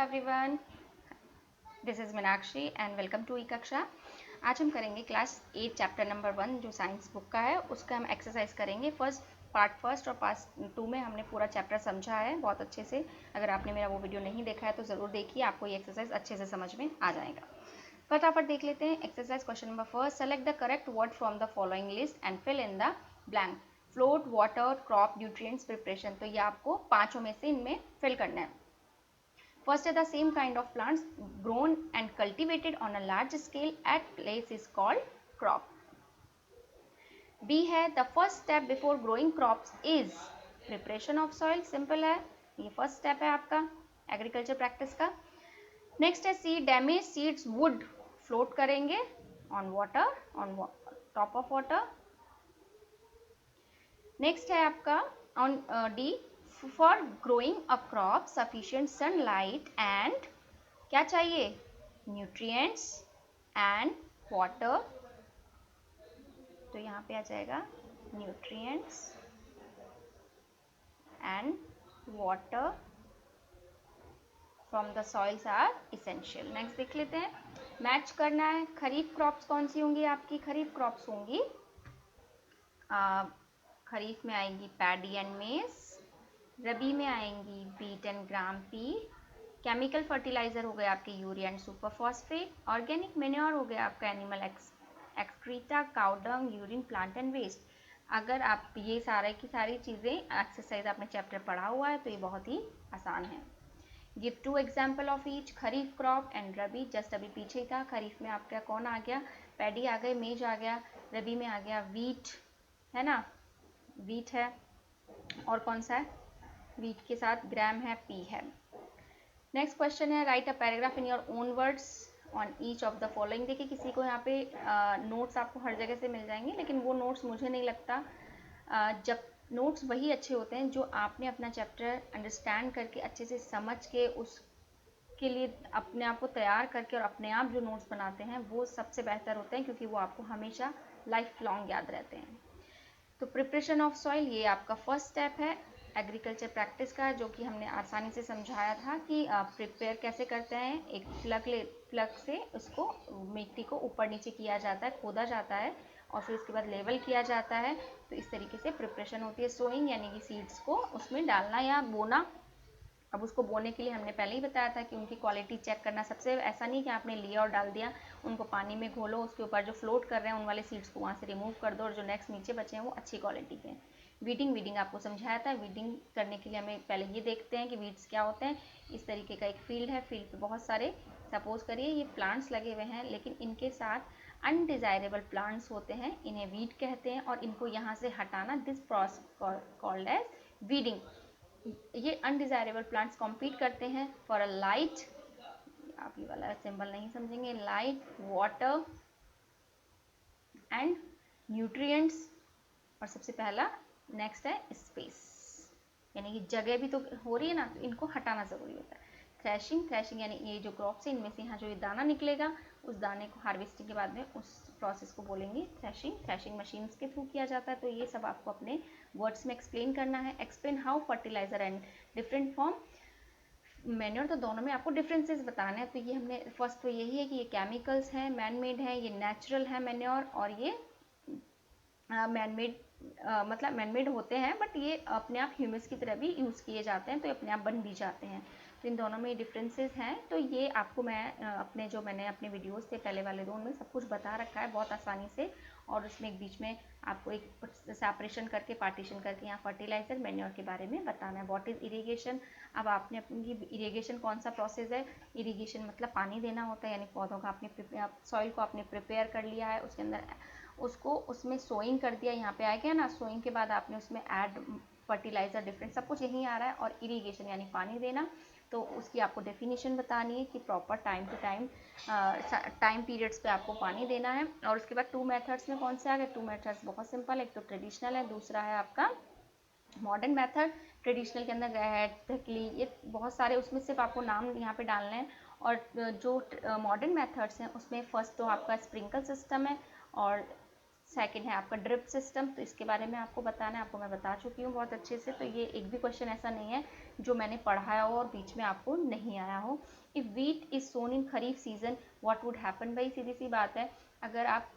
Everyone, this is Meenakshi and welcome to E Kaksha. आज हम करेंगे क्लास 8 चैप्टर नंबर 1 जो साइंस बुक का है, उसका हम एक्सरसाइज करेंगे। पार्ट और पार्ट 2 में हमने पूरा चैप्टर समझा है बहुत अच्छे से। अगर आपने मेरा वो वीडियो नहीं देखा है तो ज़रूर देखिए, आपको ये एक्सरसाइज अच्छे से समझ में आ जाएगा। फटाफट देख लेते हैं exercise. Question number first, select the correct word from the following list and fill in the blank. Float, water, crop, nutrients, preparation. तो ये आपको पांचों में से इनमें फिल करना है। First, the same kind of plants grown and cultivated on a large scale at place is called crop. B है, the first step before growing crops is preparation of soil. Simple है, ये first step है आपका agriculture practice का। Next है C, damaged seeds would float करेंगे on water, on top of water. Next है आपका on D, for growing a crop sufficient sunlight and क्या चाहिए, न्यूट्रिएंट्स एंड वाटर। तो यहाँ पे आ जाएगा nutrients and water from the soils are essential. Next देख लेते हैं, मैच करना है। खरीफ क्रॉप्स कौन सी होंगी आपकी? खरीफ क्रॉप्स होंगी, खरीफ में आएंगी पैडी एंड मेज, रबी में आएंगी wheat and gram pea, chemical fertiliser हो गया आपके urea and super phosphate, organic manure हो गया आपका animal excreta, cow dung, urine, plant and waste. अगर आप ये सारे की सारी चीज़ें एक्सरसाइज आपने चैप्टर पढ़ा हुआ है तो ये बहुत ही आसान है। Give 2 example of each. Kharif crop and rabi, just अभी पीछे था। खरीफ में आपका कौन आ गया? पैडी आ गए, मेज आ गया, रबी में आ गया वीट, है ना, वीट है। और कौन सा है? वीट के साथ ग्राम है, पी है। नेक्स्ट क्वेश्चन है, right a paragraph in your own words on each of the following. देखिए किसी को यहाँ पे नोट्स आपको हर जगह से मिल जाएंगे, लेकिन वो नोट्स मुझे नहीं लगता, जब नोट्स वही अच्छे होते हैं जो आपने अपना चैप्टर अंडरस्टैंड करके अच्छे से समझ के उसके लिए अपने आप को तैयार करके और अपने आप जो नोट्स बनाते हैं वो सबसे बेहतर होते हैं, क्योंकि वो आपको हमेशा लाइफ लॉन्ग याद रहते हैं। तो प्रिपरेशन ऑफ सॉइल ये आपका फर्स्ट स्टेप है एग्रीकल्चर प्रैक्टिस का, जो कि हमने आसानी से समझाया था कि प्रिपेयर कैसे करते हैं। एक प्लग से उसको मिट्टी को ऊपर नीचे किया जाता है, खोदा जाता है और फिर उसके बाद लेवल किया जाता है। तो इस तरीके से प्रिपरेशन होती है। सोइंग यानी कि सीड्स को उसमें डालना या बोना। अब उसको बोने के लिए हमने पहले ही बताया था कि उनकी क्वालिटी चेक करना। सबसे ऐसा नहीं कि आपने लिया और डाल दिया, उनको पानी में घोलो, उसके ऊपर जो फ्लोट कर रहे हैं उन वाले सीड्स को वहाँ से रिमूव कर दो और जो नेक्स्ट नीचे बचे हैं वो अच्छी क्वालिटी के हैं। वीडिंग आपको समझाया था। वीडिंग करने के लिए हमें पहले ये देखते हैं कि वीड्स क्या होते हैं। इस तरीके का एक फील्ड है, फील्ड पे बहुत सारे, सपोज करिए ये प्लांट्स लगे हुए हैं, लेकिन इनके साथ अनडिजायरेबल प्लांट्स होते हैं, इन्हें वीड कहते हैं और इनको यहाँ से हटाना, this process called as weeding. ये अनडिजायरेबल प्लांट्स कॉम्पीट करते हैं फॉर अ लाइट, आप ये वाला सिंबल नहीं समझेंगे, लाइट, वाटर एंड न्यूट्रिएंट्स। और सबसे पहला नेक्स्ट है स्पेस, यानी कि जगह भी तो हो रही है ना, तो इनको हटाना जरूरी होता है। थ्रेशिंग यानी ये जो क्रॉप्स है इनमें से यहाँ जो ये दाना निकलेगा, उस दाने को हार्वेस्टिंग के बाद में उस प्रोसेस को बोलेंगे थ्रेशिंग मशीन्स के थ्रू किया जाता है। तो ये सब आपको अपने वर्ड्स में एक्सप्लेन करना है। Explain how fertiliser and different form manure, तो दोनों में आपको डिफरेंसेस बताना है। तो ये हमने फर्स्ट तो यही है कि ये केमिकल्स हैं, मैन मेड है, ये नेचुरल है मैन्योर, और ये मैन मेड मतलब मैन मेड होते हैं बट ये अपने आप ह्यूमस की तरह भी यूज़ किए जाते हैं, तो अपने आप बन भी जाते हैं। तो इन दोनों में डिफरेंसेस हैं। तो ये आपको मैं अपने जो मैंने अपने वीडियोस थे पहले वाले दो में सब कुछ बता रखा है बहुत आसानी से, और उसमें एक बीच में आपको एक सेपरेशन करके, पार्टीशन करके यहाँ फर्टिलाइजर मैन्योर के बारे में बताना है। What is irrigation. अब आपने अपनी इरिगेशन कौन सा प्रोसेस है, इरिगेशन मतलब पानी देना होता है, यानी पौधों का आपने सॉइल को आपने प्रिपेयर कर लिया है, उसके अंदर उसको उसमें सोइंग कर दिया, यहाँ पे आ गया ना, सोइंग के बाद आपने उसमें ऐड फर्टिलाइजर, डिफरेंट सब कुछ यहीं आ रहा है। और इरिगेशन यानी पानी देना, तो उसकी आपको डेफिनेशन बतानी है कि proper time to time periods पे आपको पानी देना है। और उसके बाद 2 मेथड्स में कौन से आ गए? 2 मेथड्स बहुत सिंपल, एक तो ट्रेडिशनल है, दूसरा है आपका मॉडर्न मेथड। ट्रेडिशनल के अंदर गैहेटली, ये बहुत सारे, उसमें सिर्फ आपको नाम यहाँ पे डालना है। और जो मॉडर्न मेथड्स हैं उसमें फर्स्ट तो आपका स्प्रिंकल सिस्टम है और सेकंड है आपका ड्रिप सिस्टम। तो इसके बारे में आपको बताना है, आपको मैं बता चुकी हूँ बहुत अच्छे से। तो ये एक भी क्वेश्चन ऐसा नहीं है जो मैंने पढ़ाया हो और बीच में आपको नहीं आया हो। If wheat is sown in kharif season what would happen. भाई सीधी सी बात है, अगर आप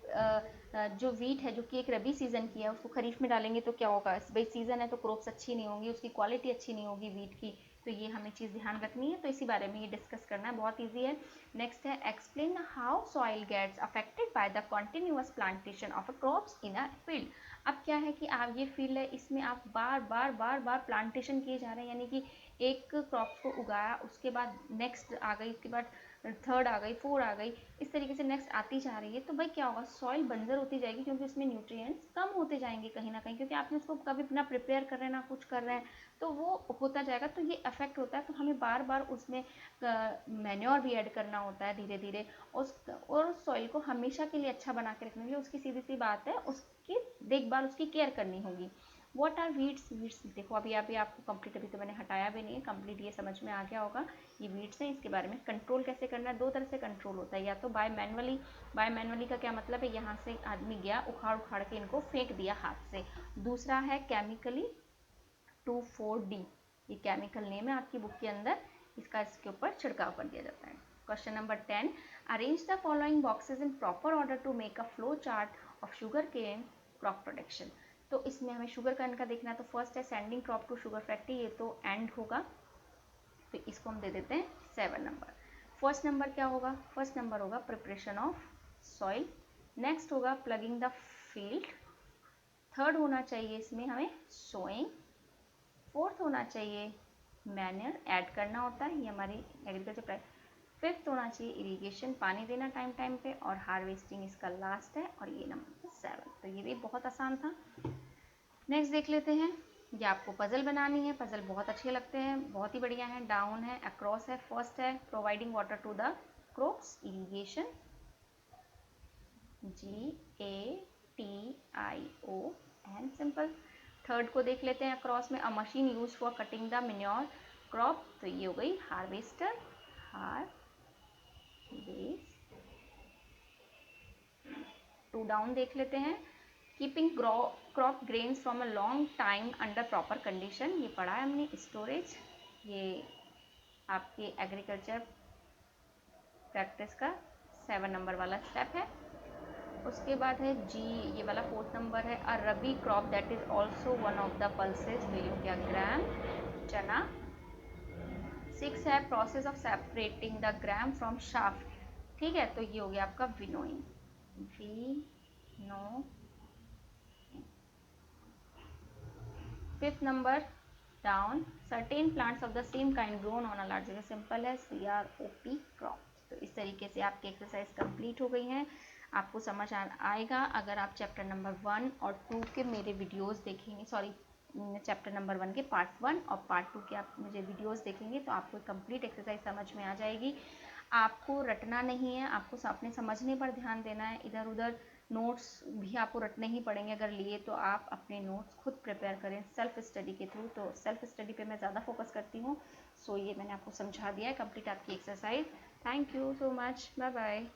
जो वीट है जो कि एक रबी सीजन की है उसको खरीफ में डालेंगे तो क्या होगा, भाई सीजन है तो क्रॉप्स अच्छी नहीं होंगी, उसकी क्वालिटी अच्छी नहीं होगी वीट की। तो ये हमें चीज़ ध्यान रखनी है, तो इसी बारे में ये डिस्कस करना है, बहुत ईजी है। नेक्स्ट है explain how soil gets affected by the continuous plantation of a crops in a field. अब क्या है कि आप ये फील्ड है, इसमें आप बार बार प्लांटेशन किए जा रहे हैं, यानी कि एक क्रॉप्स को उगाया, उसके बाद नेक्स्ट आ गई, उसके बाद थर्ड आ गई, फोर आ गई, इस तरीके से नेक्स्ट आती जा रही है। तो भाई क्या होगा, सॉइल बंजर होती जाएगी, क्योंकि उसमें न्यूट्रिएंट्स कम होते जाएंगे कहीं ना कहीं, क्योंकि आपने उसको कभी ना प्रिपेयर कर रहे हैं ना कुछ कर रहे हैं, तो वो होता जाएगा, तो ये अफेक्ट होता है। तो हमें बार बार उसमें मैन्योर भी ऐड करना होता है धीरे धीरे, और उस सॉइल को हमेशा के लिए अच्छा बना के रखने के लिए उसकी सीधी सी बात है उसकी देखभाल, उसकी केयर करनी होगी। व्हाट आर वीड्स, वीड्स देखो अभी आपको कंप्लीट, अभी तो मैंने हटाया भी नहीं है, कंप्लीट ये समझ में आ गया होगा। ये वीड्स हैं, इसके बारे में कंट्रोल कैसे करना है, दो तरह से कंट्रोल होता है, या तो बाय मैनुअली का क्या मतलब है, यहाँ से आदमी गया उखाड़ के इनको फेंक दिया हाथ से। दूसरा है केमिकली 2,4-D, ये केमिकल नेम है आपकी बुक के अंदर, इसके ऊपर छिड़काव कर दिया जाता है। Question number 10, arrange the following boxes in proper order to make a flow chart of sugarcane crop production. तो इसमें हमें शुगर केन का देखना है, तो फर्स्ट है sending crop to sugar factory, ये तो एंड होगा, तो इसको हम दे देते हैं 7 नंबर। फर्स्ट नंबर क्या होगा, फर्स्ट नंबर होगा प्रिपरेशन ऑफ सॉइल, नेक्स्ट होगा प्लगिंग द फील्ड, थर्ड होना चाहिए इसमें हमें सोइंग, फोर्थ होना चाहिए मैन्योर ऐड करना होता है, ये हमारी एग्रीकल्चर प्राइस, फिफ्थ होना चाहिए इरिगेशन, पानी देना टाइम टाइम पे, और हार्वेस्टिंग इसका लास्ट है, और ये नंबर 7। तो ये भी बहुत आसान था। नेक्स्ट देख लेते हैं, ये आपको पजल बनानी है, पजल बहुत अच्छे लगते हैं, बहुत ही बढ़िया है। डाउन है, अक्रॉस है, फर्स्ट है providing water to the crops, irrigation GATIO and simple. Third को देख लेते हैं, अक्रॉस में a machine use for cutting the manure crop, तो ये हो गई हार्वेस्टर, टू डाउन देख लेते हैं, keeping crop grains from a long time under proper condition, ये पढ़ा है हमने। स्टोरेज, ये आपके एग्रीकल्चर प्रैक्टिस का 7 नंबर वाला स्टेप है। उसके बाद है जी, ये वाला 4th नंबर है, a rabi crop that is also one of the pulses, ये हो गया ग्राम चना। 6 है process of separating the gram from chaff, ठीक है, तो ये हो गया आपका winnowing, fifth number down, certain plants of the same kind grown on a large जगह, सिंपल है CROP क्रॉप। तो इस तरीके से आपकी एक्सरसाइज कंप्लीट हो गई हैं, आपको समझ आएगा अगर आप चैप्टर नंबर 1 और 2 के मेरे वीडियोस देखेंगे, सॉरी चैप्टर नंबर 1 के पार्ट 1 और पार्ट 2 के आप मुझे वीडियोस देखेंगे, तो आपको कंप्लीट एक्सरसाइज समझ में आ जाएगी। आपको रटना नहीं है, आपको अपने समझने पर ध्यान देना है, इधर उधर नोट्स भी आपको रटने ही पड़ेंगे, अगर लिए तो आप अपने नोट्स खुद प्रिपेयर करें सेल्फ स्टडी के थ्रू। तो सेल्फ स्टडी पे मैं ज़्यादा फोकस करती हूँ, सो ये मैंने आपको समझा दिया है, कंप्लीट आपकी exercise. Thank you so much, bye bye.